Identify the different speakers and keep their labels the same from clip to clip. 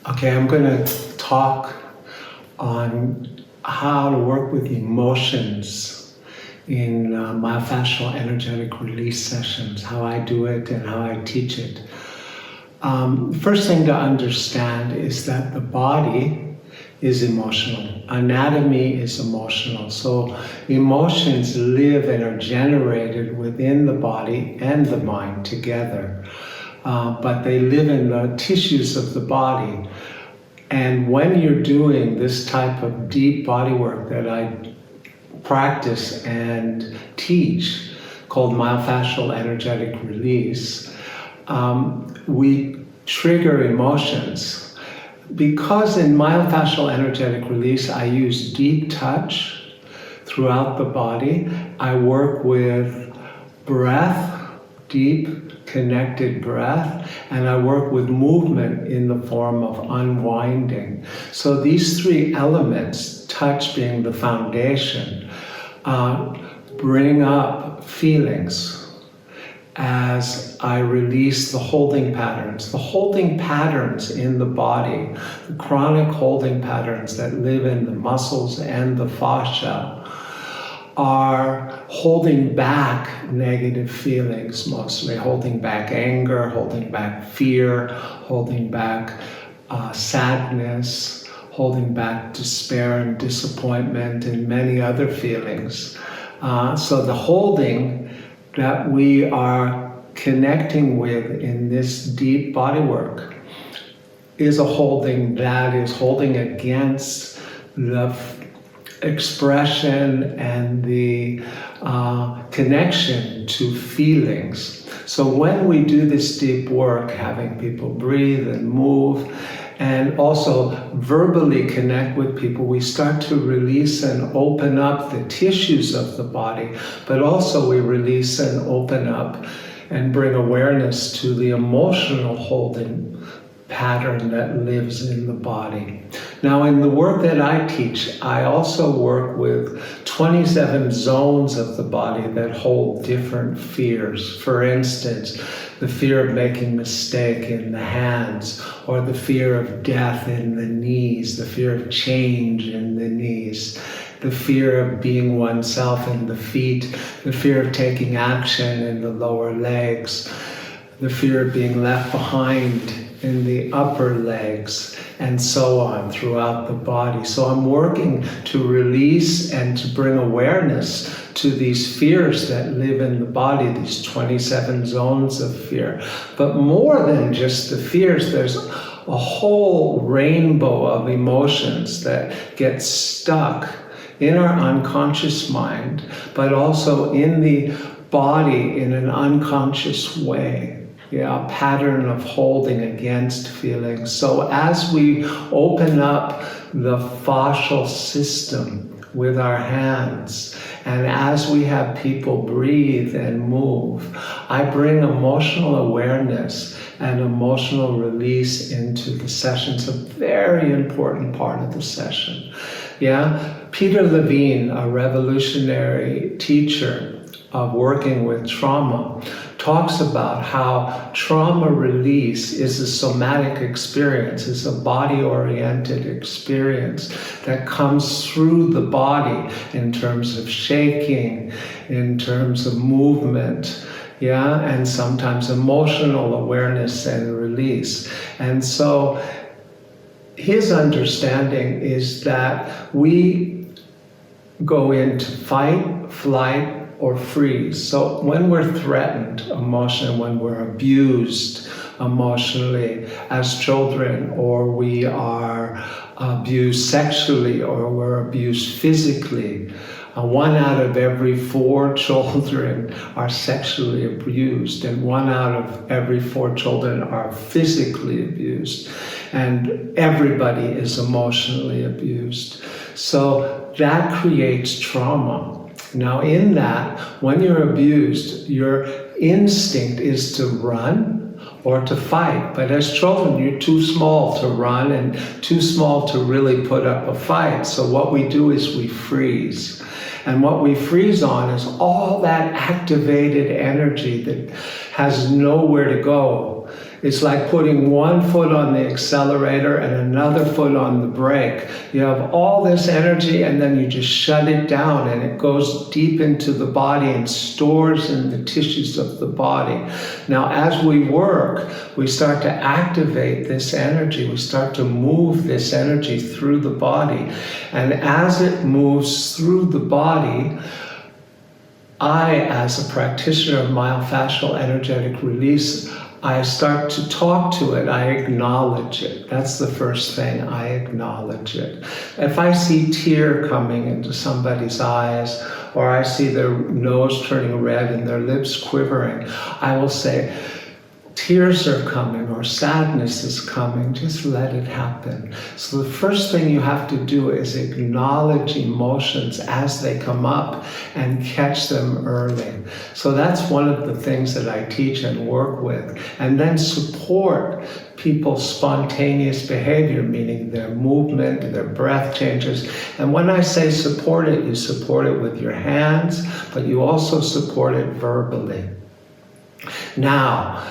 Speaker 1: Okay, I'm going to talk on how to work with emotions in myofascial energetic release sessions, how I do it and how I teach it. First thing to understand is that the body is emotional. Anatomy is emotional. So emotions live and are generated within the body and the mind together. But they live in the tissues of the body. And when you're doing this type of deep body work that I practice and teach, called myofascial energetic release, we trigger emotions. Because in myofascial energetic release, I use deep touch throughout the body. I work with breath, deep, connected breath, and I work with movement in the form of unwinding. So these three elements, touch being the foundation, bring up feelings as I release the holding patterns. The holding patterns in the body, the chronic holding patterns that live in the muscles and the fascia, are holding back negative feelings, mostly holding back anger, holding back fear, holding back sadness, holding back despair and disappointment and many other feelings. So the holding that we are connecting with in this deep body work is a holding that is holding against the expression and the connection to feelings. So when we do this deep work, having people breathe and move, and also verbally connect with people, we start to release and open up the tissues of the body, but also we release and open up and bring awareness to the emotional holding pattern that lives in the body. Now, in the work that I teach, I also work with 27 zones of the body that hold different fears. For instance, the fear of making a mistake in the hands, or the fear of death in the knees, the fear of change in the knees, the fear of being oneself in the feet, the fear of taking action in the lower legs, the fear of being left behind in the upper legs, and so on throughout the body. So I'm working to release and to bring awareness to these fears that live in the body, these 27 zones of fear. But more than just the fears, there's a whole rainbow of emotions that get stuck in our unconscious mind, but also in the body in an unconscious way. Yeah, a pattern of holding against feelings. So as we open up the fascial system with our hands, and as we have people breathe and move, I bring emotional awareness and emotional release into the session. It's a very important part of the session. Yeah, Peter Levine, a revolutionary teacher of working with trauma, talks about how trauma release is a somatic experience, is a body-oriented experience that comes through the body in terms of shaking, in terms of movement, yeah, and sometimes emotional awareness and release. And so his understanding is that we go into fight, flight, or freeze. So when we're threatened emotionally, when we're abused emotionally as children, or we are abused sexually, or we're abused physically, 1 out of every 4 children are sexually abused, and 1 out of every 4 children are physically abused, and everybody is emotionally abused. So that creates trauma. Now in that, when you're abused, your instinct is to run or to fight. But as children, you're too small to run and too small to really put up a fight. So what we do is we freeze. And what we freeze on is all that activated energy that has nowhere to go. It's like putting one foot on the accelerator and another foot on the brake. You have all this energy and then you just shut it down and it goes deep into the body and stores in the tissues of the body. Now, as we work, we start to activate this energy. We start to move this energy through the body. And as it moves through the body, I, as a practitioner of myofascial energetic release, I start to talk to it, I acknowledge it. That's the first thing, I acknowledge it. If I see tear coming into somebody's eyes, or I see their nose turning red and their lips quivering, I will say, tears are coming or sadness is coming, just let it happen. So the first thing you have to do is acknowledge emotions as they come up and catch them early. So that's one of the things that I teach and work with. And then support people's spontaneous behavior, meaning their movement, their breath changes. And when I say support it, you support it with your hands, but you also support it verbally. Now,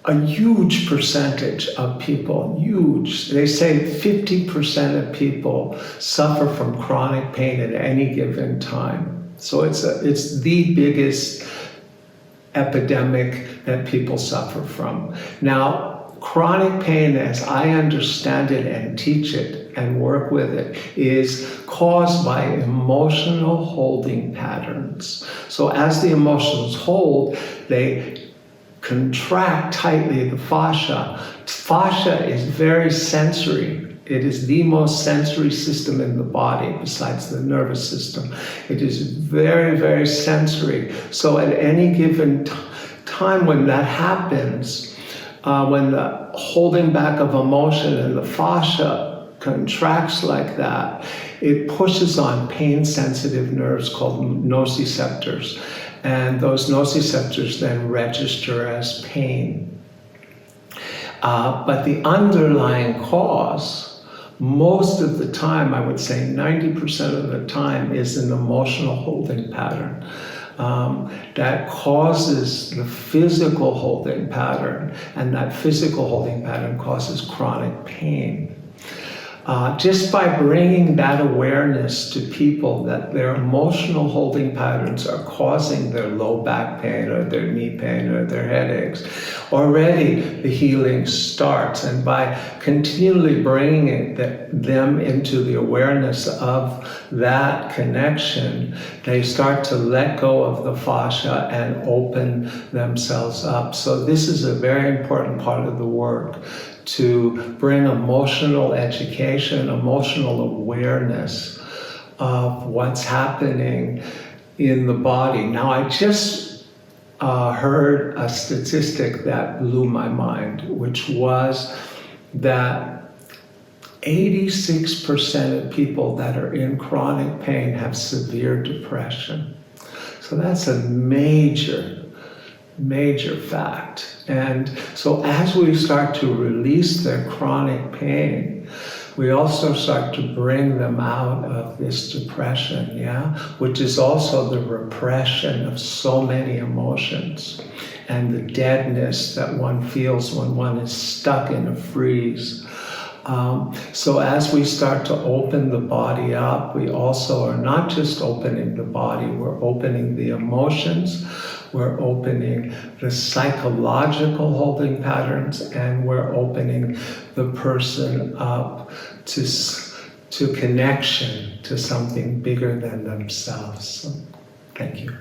Speaker 1: a huge percentage of people, huge, they say 50% of people suffer from chronic pain at any given time. So it's the biggest epidemic that people suffer from. Now, chronic pain, as I understand it and teach it and work with it, is caused by emotional holding patterns. So as the emotions hold, they contract tightly the fascia. Fascia is very sensory. It is the most sensory system in the body besides the nervous system. It is very, very sensory. So at any given time when that happens, when the holding back of emotion and the fascia contracts like that, it pushes on pain-sensitive nerves called nociceptors. And those nociceptors then register as pain. But the underlying cause, most of the time, I would say 90% of the time, is an emotional holding pattern that causes the physical holding pattern, and that physical holding pattern causes chronic pain. Just by bringing that awareness to people that their emotional holding patterns are causing their low back pain or their knee pain or their headaches, already the healing starts. And by continually bringing them into the awareness of that connection, they start to let go of the fascia and open themselves up. So this is a very important part of the work, to bring emotional education, emotional awareness of what's happening in the body. Now, I just heard a statistic that blew my mind, which was that 86% of people that are in chronic pain have severe depression. So that's a major fact. And so as we start to release their chronic pain, we also start to bring them out of this depression, which is also the repression of so many emotions and the deadness that one feels when one is stuck in a freeze. So as we start to open the body up, we also are not just opening the body, we're opening the emotions, we're opening the psychological holding patterns, and we're opening the person up to connection to something bigger than themselves. So, thank you.